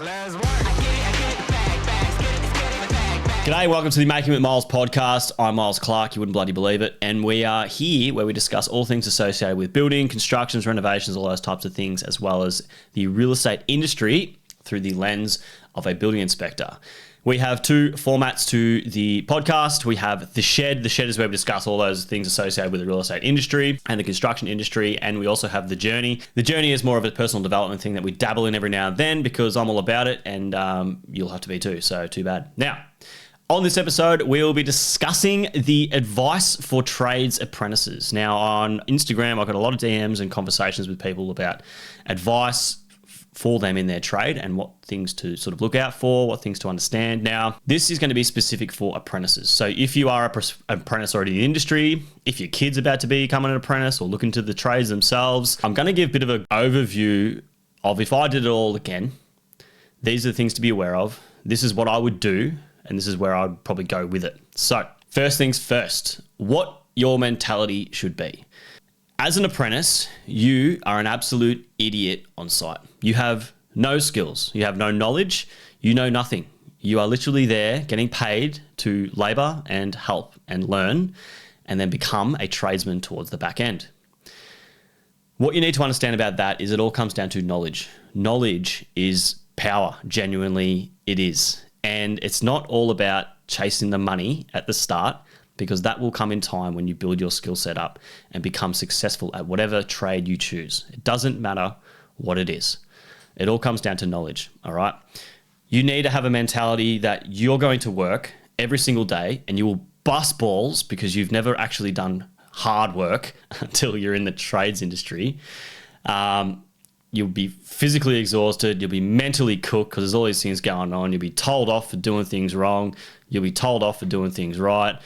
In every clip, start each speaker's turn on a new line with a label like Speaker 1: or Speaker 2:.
Speaker 1: Let's work. I get it, bags, get it.
Speaker 2: G'day, welcome to the Making with Myles podcast. I'm Myles Clark, you wouldn't bloody believe it. And we are here where we discuss all things associated with building, constructions, renovations, all those types of things, as well as the real estate industry through the lens of a building inspector. We have two formats to the podcast. We have The Shed. The Shed is where we discuss all those things associated with the real estate industry and the construction industry. And we also have The Journey. The Journey is more of a personal development thing that we dabble in every now and then because I'm all about it and you'll have to be too. So too bad. Now, on this episode, we'll be discussing the advice for trades apprentices. Now, on Instagram, I've got a lot of DMs and conversations with people about advice for them in their trade and what things to sort of look out for, what things to understand. Now, this is going to be specific for apprentices. So if you are an apprentice already in the industry, if your kid's about to become an apprentice or look into the trades themselves, I'm going to give a bit of an overview of if I did it all again, these are the things to be aware of. This is what I would do, and this is where I'd probably go with it. So first things first, what your mentality should be. As an apprentice, you are an absolute idiot on site. You have no skills. You have no knowledge. You know nothing. You are literally there getting paid to labour and help and learn and then become a tradesman towards the back end. What you need to understand about that is it all comes down to knowledge. Knowledge is power. Genuinely, it is. And it's not all about chasing the money at the start, because that will come in time when you build your skill set up and become successful at whatever trade you choose. It doesn't matter what it is. It all comes down to knowledge, all right? You need to have a mentality that you're going to work every single day and you will bust balls because you've never actually done hard work until you're in the trades industry. You'll be physically exhausted. You'll be mentally cooked because there's all these things going on. You'll be told off for doing things wrong. You'll be told off for doing things right.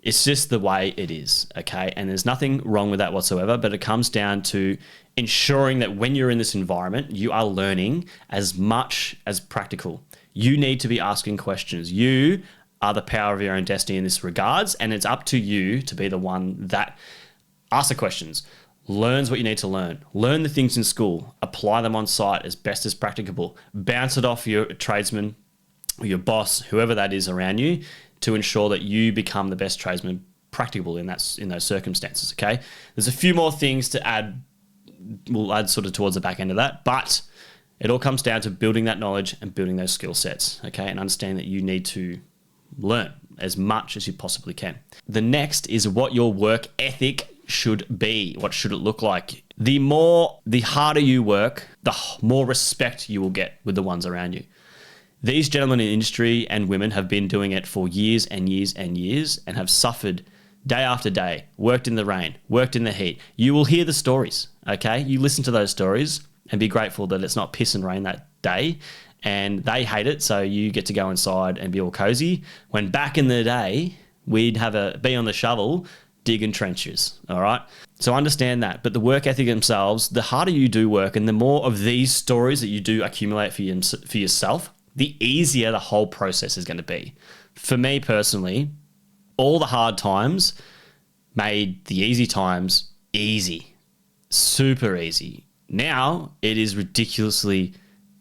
Speaker 2: It's just the way it is, okay? And there's nothing wrong with that whatsoever, but it comes down to ensuring that when you're in this environment, you are learning as much as practical. You need to be asking questions. You are the power of your own destiny in this regards, and it's up to you to be the one that asks the questions, learns what you need to learn the things in school, apply them on site as best as practicable, bounce it off your tradesman or your boss, whoever that is around you, to ensure that you become the best tradesman practicable in those circumstances, okay? There's a few more things to add, we'll add sort of towards the back end of that, but it all comes down to building that knowledge and building those skill sets, okay? And understand that you need to learn as much as you possibly can. The next is what your work ethic should be. What should it look like? The harder you work, the more respect you will get with the ones around you. These gentlemen in the industry and women have been doing it for years and years and years and have suffered day after day, worked in the rain, worked in the heat. You will hear the stories, okay? You listen to those stories and be grateful that it's not piss and rain that day and they hate it, so you get to go inside and be all cozy. When back in the day, we'd be on the shovel digging trenches, all right? So understand that. But the work ethic themselves, the harder you do work and the more of these stories that you do accumulate for yourself, the easier the whole process is going to be. For me personally, all the hard times made the easy times easy, super easy. Now it is ridiculously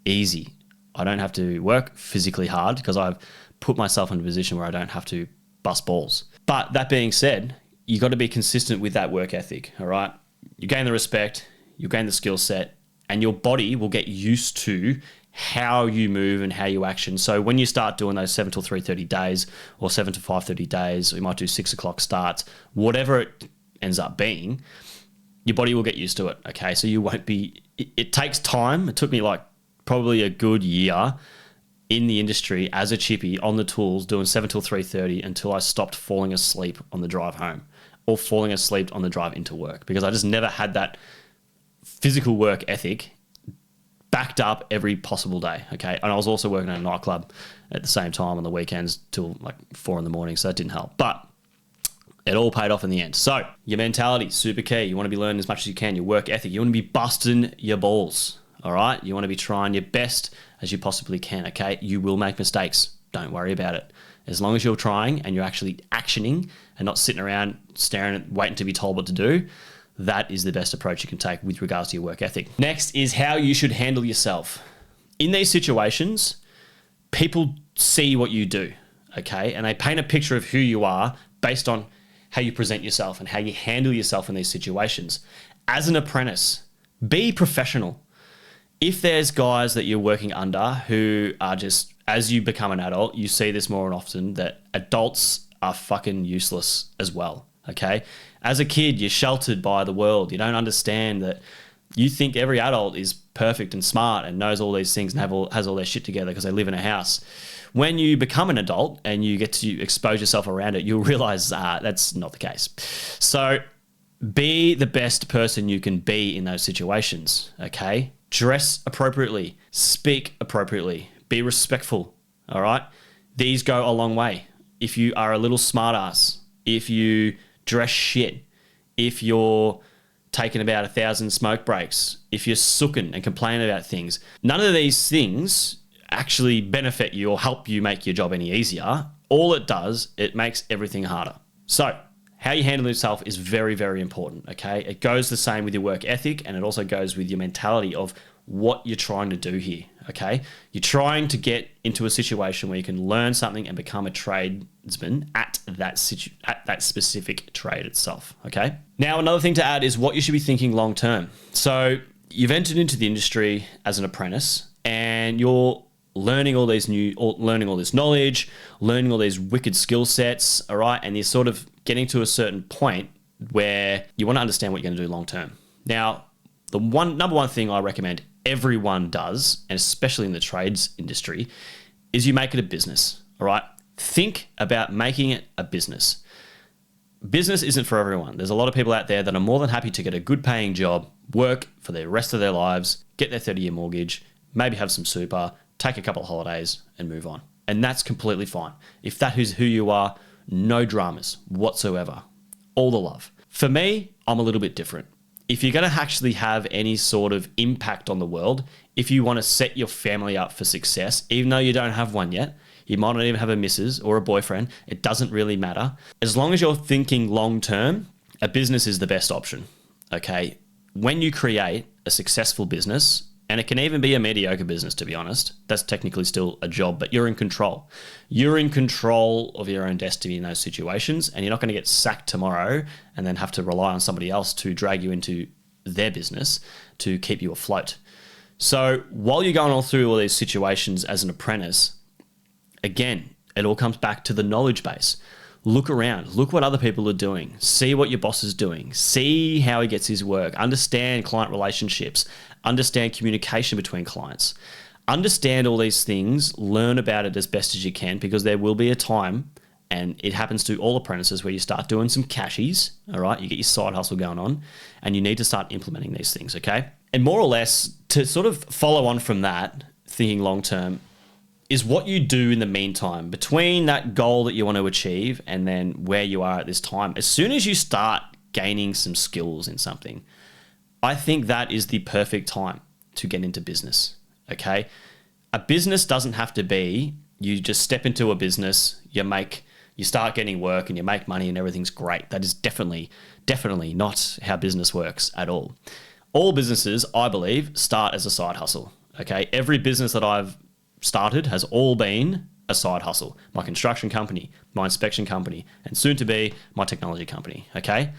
Speaker 2: easy. I don't have to work physically hard because I've put myself in a position where I don't have to bust balls. But that being said, you got to be consistent with that work ethic, all right? You gain the respect, you gain the skill set, and your body will get used to how you move and how you action. So when you start doing those 7 till 3:30 days or 7 to 5:30 days, or you might do 6 o'clock starts, whatever it ends up being, your body will get used to it, okay? So you won't be, it takes time. It took me like probably a good year in the industry as a chippy on the tools doing 7 till 3:30 until I stopped falling asleep on the drive home or falling asleep on the drive into work because I just never had that physical work ethic backed up every possible day, okay? And I was also working at a nightclub at the same time on the weekends till like 4 a.m, so that didn't help. But it all paid off in the end. So your mentality, super key. You want to be learning as much as you can. Your work ethic, you want to be busting your balls, all right? You want to be trying your best as you possibly can, okay? You will make mistakes. Don't worry about it. As long as you're trying and you're actually actioning and not sitting around staring and waiting to be told what to do, that is the best approach you can take with regards to your work ethic. Next is how you should handle yourself. In these situations, people see what you do, okay? And they paint a picture of who you are based on how you present yourself and how you handle yourself in these situations. As an apprentice, be professional. If there's guys that you're working under who are just, as you become an adult, you see this more often, that adults are fucking useless as well, okay? As a kid, you're sheltered by the world. You don't understand that you think every adult is perfect and smart and knows all these things and has all their shit together because they live in a house. When you become an adult and you get to expose yourself around it, you'll realize that's not the case. So be the best person you can be in those situations, okay? Dress appropriately, speak appropriately, be respectful, all right? These go a long way. If you are a little smart ass, if you dress shit, if you're taking about 1,000 smoke breaks, if you're sooking and complaining about things, none of these things actually benefit you or help you make your job any easier. All it does, it makes everything harder. So how you handle yourself is very, very important, okay? It goes the same with your work ethic, and it also goes with your mentality of what you're trying to do here, okay? You're trying to get into a situation where you can learn something and become a tradesman at that specific trade itself, okay? Now, another thing to add is what you should be thinking long term. So you've entered into the industry as an apprentice and you're learning all this knowledge, learning all these wicked skill sets, all right? And you're sort of getting to a certain point where you want to understand what you're going to do long term. Now, the number one thing I recommend everyone does, and especially in the trades industry, is you make it a business, all right? Think about making it a business. Business isn't for everyone. There's a lot of people out there that are more than happy to get a good paying job, work for the rest of their lives, get their 30-year mortgage, maybe have some super, take a couple of holidays and move on. And that's completely fine. If that is who you are, no dramas whatsoever. All the love. For me, I'm a little bit different. If you're going to actually have any sort of impact on the world, if you want to set your family up for success, even though you don't have one yet, you might not even have a missus or a boyfriend, it doesn't really matter. As long as you're thinking long term, a business is the best option, okay? When you create a successful business, and it can even be a mediocre business, to be honest, that's technically still a job, but you're in control. You're in control of your own destiny in those situations, and you're not going to get sacked tomorrow and then have to rely on somebody else to drag you into their business to keep you afloat. So while you're going all through all these situations as an apprentice, again, it all comes back to the knowledge base. Look around, look what other people are doing, see what your boss is doing, see how he gets his work, understand client relationships, understand communication between clients, understand all these things, learn about it as best as you can, because there will be a time, and it happens to all apprentices, where you start doing some cashies, all right? You get your side hustle going on, and you need to start implementing these things, okay? And more or less, to sort of follow on from that, thinking long term, is what you do in the meantime between that goal that you want to achieve and then where you are at this time. As soon as you start gaining some skills in something, I think that is the perfect time to get into business, okay? A business doesn't have to be, you just step into a business, you start getting work and you make money and everything's great. That is definitely not how business works at all. All businesses, I believe, start as a side hustle, okay? Every business that I've started has all been a side hustle. My construction company, my inspection company, and soon to be my technology company, okay?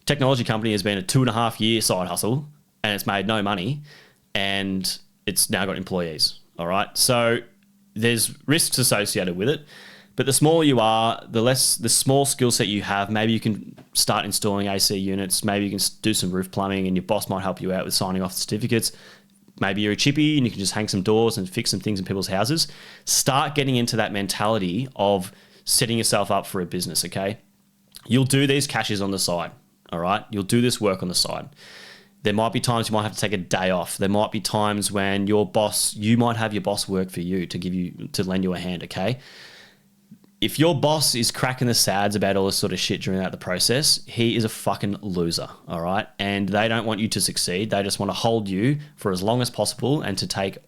Speaker 2: Technology company has been a 2.5-year side hustle and it's made no money and it's now got employees, all right? So there's risks associated with it, but the smaller you are, the small skill set you have, maybe you can start installing AC units, maybe you can do some roof plumbing and your boss might help you out with signing off certificates. Maybe you're a chippy and you can just hang some doors and fix some things in people's houses. Start getting into that mentality of setting yourself up for a business, okay? You'll do these cashes on the side, all right? You'll do this work on the side. There might be times you might have to take a day off. There might be times when you might have your boss work for you to lend you a hand, okay? If your boss is cracking the sads about all this sort of shit during the process, he is a fucking loser, all right? And they don't want you to succeed. They just want to hold you for as long as possible and to take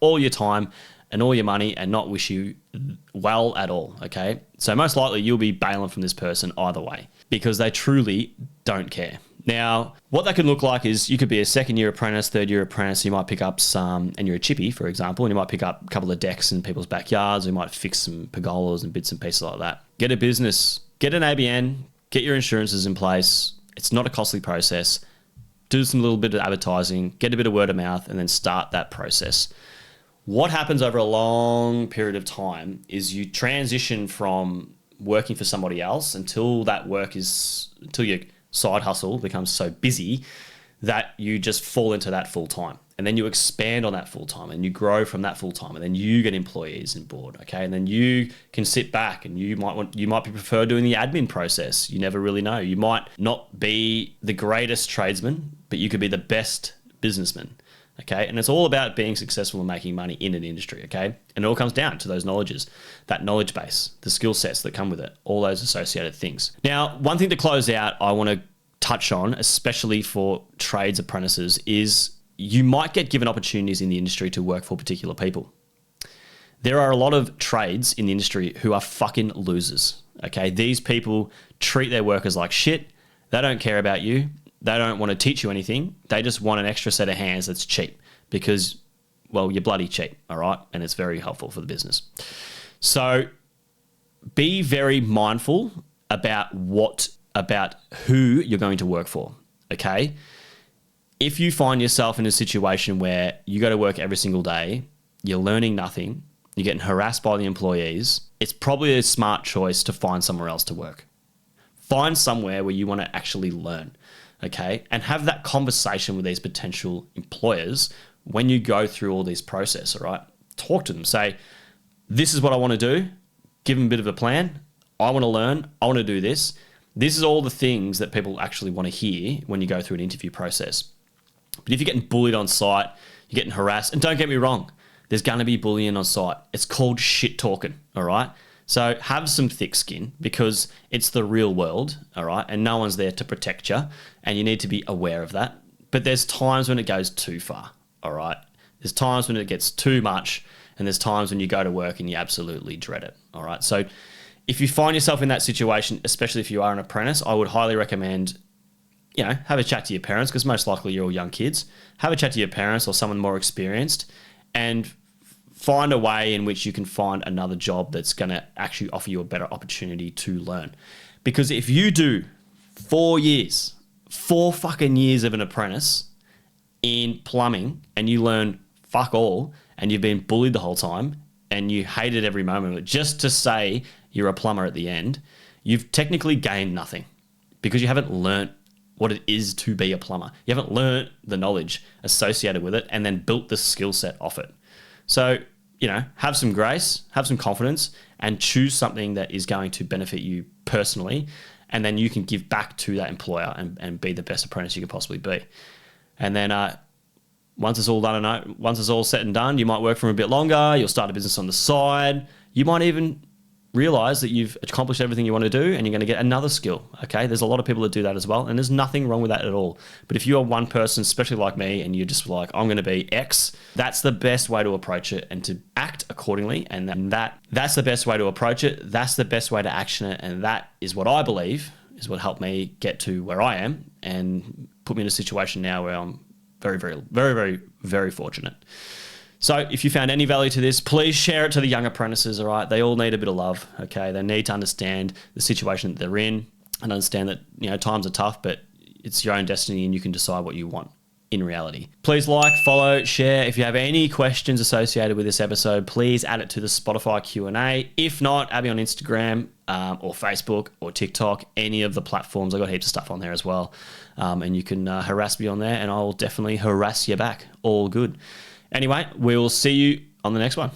Speaker 2: all your time and all your money and not wish you well at all, okay? So most likely you'll be bailing from this person either way because they truly don't care. Now, what that can look like is you could be a second year apprentice, third year apprentice. You might pick up some, and you're a chippy, for example, and you might pick up a couple of decks in people's backyards. You might fix some pergolas and bits and pieces like that. Get a business, get an ABN, get your insurances in place. It's not a costly process. Do some little bit of advertising, get a bit of word of mouth, and then start that process. What happens over a long period of time is you transition from working for somebody else until your side hustle becomes so busy that you just fall into that full time. And then you expand on that full time and you grow from that full time, and then you get employees on board, okay? And then you can sit back and you might be preferred doing the admin process. You never really know. You might not be the greatest tradesman, but you could be the best businessman, okay? And it's all about being successful and making money in an industry, okay? And it all comes down to those knowledges, that knowledge base, the skill sets that come with it, all those associated things. Now, one thing to close out I want to touch on, especially for trades apprentices, is you might get given opportunities in the industry to work for particular people. There are a lot of trades in the industry who are fucking losers, okay? These people treat their workers like shit. They don't care about you. They don't want to teach you anything. They just want an extra set of hands that's cheap because, well, you're bloody cheap, all right? And it's very helpful for the business. So be very mindful about who you're going to work for, okay? If you find yourself in a situation where you go to work every single day, you're learning nothing, you're getting harassed by the employees, it's probably a smart choice to find somewhere else to work. Find somewhere where you want to actually learn, okay? And have that conversation with these potential employers when you go through all these process, all right? Talk to them. Say, this is what I want to do. Give them a bit of a plan. I want to learn. I want to do this. This is all the things that people actually want to hear when you go through an interview process. But if you're getting bullied on site, you're getting harassed, and don't get me wrong, there's going to be bullying on site. It's called shit talking, all right? So have some thick skin because it's the real world, all right? And no one's there to protect you, and you need to be aware of that. But there's times when it goes too far, all right? There's times when it gets too much, and there's times when you go to work and you absolutely dread it, all right? So if you find yourself in that situation, especially if you are an apprentice, I would highly recommend, have a chat to your parents, because most likely you're all young kids. Have a chat to your parents or someone more experienced and find a way in which you can find another job that's going to actually offer you a better opportunity to learn. Because if you do 4 fucking years of an apprentice in plumbing and you learn fuck all and you've been bullied the whole time and you hated every moment of it just to say you're a plumber at the end, you've technically gained nothing because you haven't learnt what it is to be a plumber. You haven't learnt the knowledge associated with it and then built the skill set off it. So, have some grace, have some confidence, and choose something that is going to benefit you personally, and then you can give back to that employer and be the best apprentice you could possibly be. And then once it's all done and once it's all said and done, you might work for a bit longer, you'll start a business on the side, you might even realize that you've accomplished everything you want to do and you're going to get another skill, okay? There's a lot of people that do that as well, and there's nothing wrong with that at all. But if you are one person, especially like me, and you're just like, I'm going to be X, that's the best way to approach it and to act accordingly, and that's the best way to approach it. That's the best way to action it, and that is what I believe is what helped me get to where I am and put me in a situation now where I'm very, very, very, very, very fortunate. So if you found any value to this, please share it to the young apprentices, all right? They all need a bit of love, okay? They need to understand the situation that they're in and understand that, times are tough, but it's your own destiny and you can decide what you want in reality. Please like, follow, share. If you have any questions associated with this episode, please add it to the Spotify Q&A. If not, add me on Instagram or Facebook or TikTok, any of the platforms. I've got heaps of stuff on there as well. And you can harass me on there and I'll definitely harass you back. All good. Anyway, we'll see you on the next one.